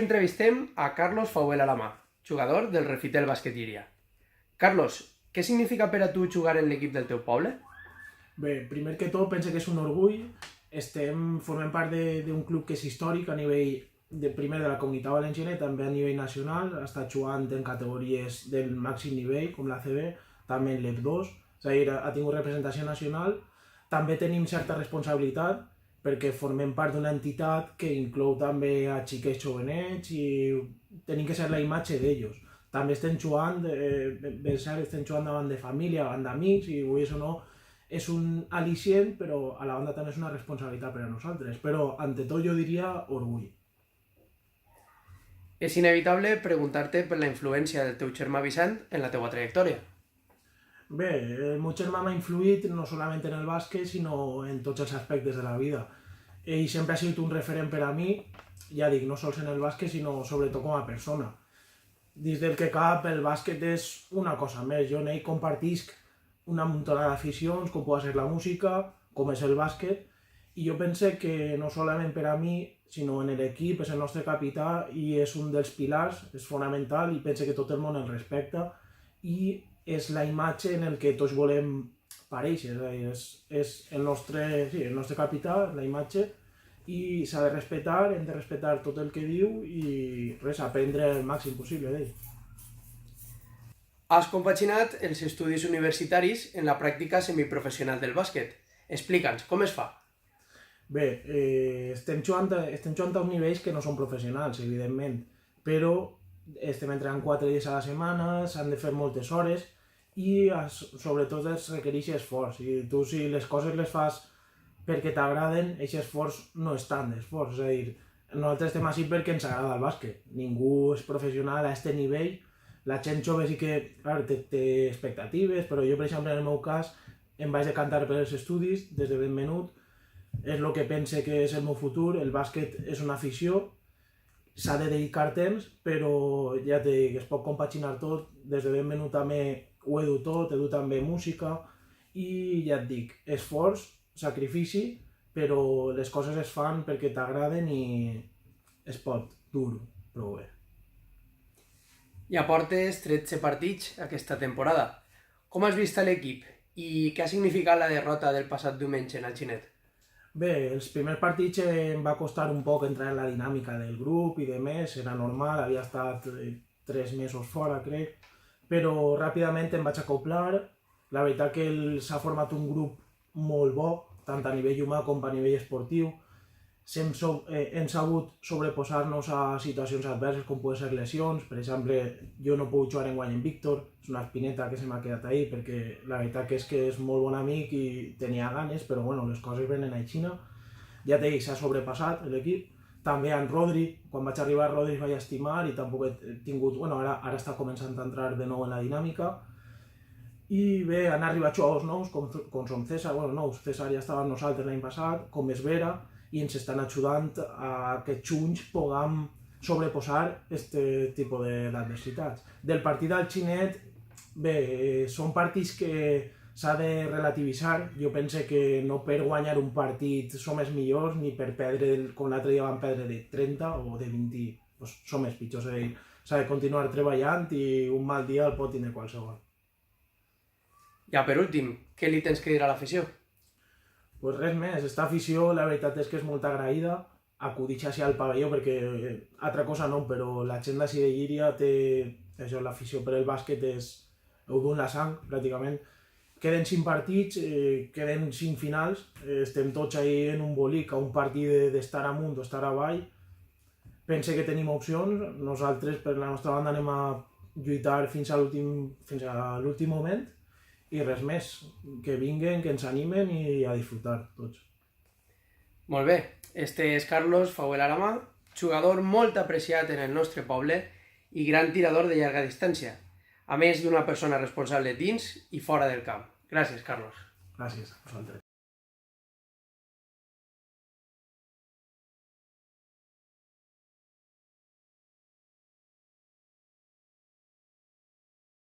entrevistem a Carlos Fauvel Alamà, jugador del Refitel Bàsquet Llíria. Carlos, què significa per a tu jugar en l'equip del teu poble? Bé, primer que tot penso que és un orgull. Formem part d'un club que és històric a nivell primer de la Comunitat Valenciana i també a nivell nacional. Ha estat jugant en categories del màxim nivell, com la CB, també en l'EP2, és a dir, ha tingut representació nacional. També tenim certa responsabilitat perquè formem part d'una entitat que inclou també a xiquets jovenets i tenim que ser la imatge d'ells. També estem jugant, ben cert, estem jugant davant de família, davant d'amics, i vulguis o no, és un al·licient, però a la banda també és una responsabilitat per a nosaltres. Però, ante tot, jo diria orgull. És inevitable preguntar-te per la influència del teu germà Vicent en la teua trajectòria. Bé, el meu germà m'ha influït no solament en el bàsquet, sinó en tots els aspectes de la vida. Ell sempre ha sigut un referent per a mi, ja dic, no sols en el bàsquet, sinó sobretot com a persona. Dins del que cap, el bàsquet és una cosa més. Jo en ell compartisc una muntona d'aficions, com pot ser la música, com és el bàsquet, i jo penso que no solament per a mi, sinó en l'equip, és el nostre capità i és un dels pilars, és fonamental, i penso que tot el món el respecta, i és la imatge en el que tots volem parèixer, és el nostre capità, la imatge, i s'ha de respectar, hem de respectar tot el que diu i res, aprendre el màxim possible d'ell. Has compaginat els estudis universitaris en la pràctica semiprofessional del bàsquet. Explica'ns, com es fa? Bé, estem jugant a uns nivells que no són professionals, evidentment, però estem entrenant 4 dies a la setmana, s'han de fer moltes hores i sobretot es requereix esforç. I tu, si les coses les fas perquè t'agraden, aquest esforç no és tant d'esforç. És a dir, nosaltres estem així perquè ens agrada el bàsquet. Ningú és professional a aquest nivell. La gent jove sí que, clar, té expectatives, però jo, per exemple, en el meu cas, em vaig decantar per els estudis des de ben menut. És el que pense que és el meu futur. El bàsquet és una afició, s'ha de dedicar temps, però ja et dic, es pot compaginar tot. Des de ben menut també ho he dut tot, he dut també música, i ja et dic, esforç, sacrifici, però les coses es fan perquè t'agraden i es pot dur prou bé. Ja portes 13 partits aquesta temporada. Com has vist l'equip i què ha significat la derrota del passat diumenge en Alginet? Bé, els primers partits em va costar un poc entrar en la dinàmica del grup i de més, era normal, havia estat 3 mesos fora, crec, però ràpidament em vaig acoplar. La veritat que s'ha format un grup molt bo, tant a nivell humà com a nivell esportiu. Hem sabut sobreposar-nos a situacions adverses com poden ser lesions. Per exemple, jo no puc jugar enguany en Víctor, és una espineta que se m'ha quedat ahí perquè la veritat que és molt bon amic i tenia ganes, però bueno, les coses venen a Xina. Ja t'he dit, s'ha sobrepassat l'equip. També en Rodri, quan vaig arribar a Rodri vaig estimar i tampoc he tingut... Bueno, ara està començant a entrar de nou en la dinàmica. I bé, han arribat jugadors nous, com som César, bueno, nous, César ja estava amb nosaltres l'any passat, com és Vera, i ens estan ajudant a que junts puguem sobreposar aquest tipus d'adversitats. Del partit del Xinet, bé, són partits que s'ha de relativitzar. Jo penso que no per guanyar un partit som els millors, ni per perdre, com l'altre dia vam perdre de 30 o de 20, doncs som els pitjors. S'ha de continuar treballant i un mal dia el pot tindre qualsevol. Ja per últim, què li tens que dir a l'afició? Pues res més, aquesta afició la veritat és que és molt agraïda, acudix així al pavelló perquè altra cosa no, però la gent d'ací de Llíria té això, l'afició per el bàsquet és ho duu en la sang pràcticament. Queden 5 partits, queden 5 finals, estem tots ahí en un bolic a un partit d'estar amunt o estar avall. Pense que tenim opcions, nosaltres per la nostra banda anem a lluitar fins a l'últim moment. I res més, que vinguen, que ens animen i a disfrutar tots. Molt bé, este és Carlos Fauvel Alamà, jugador molt apreciat en el nostre poble i gran tirador de llarga distància, a més d'una persona responsable dins i fora del camp. Gràcies, Carlos. Gràcies a vosaltres.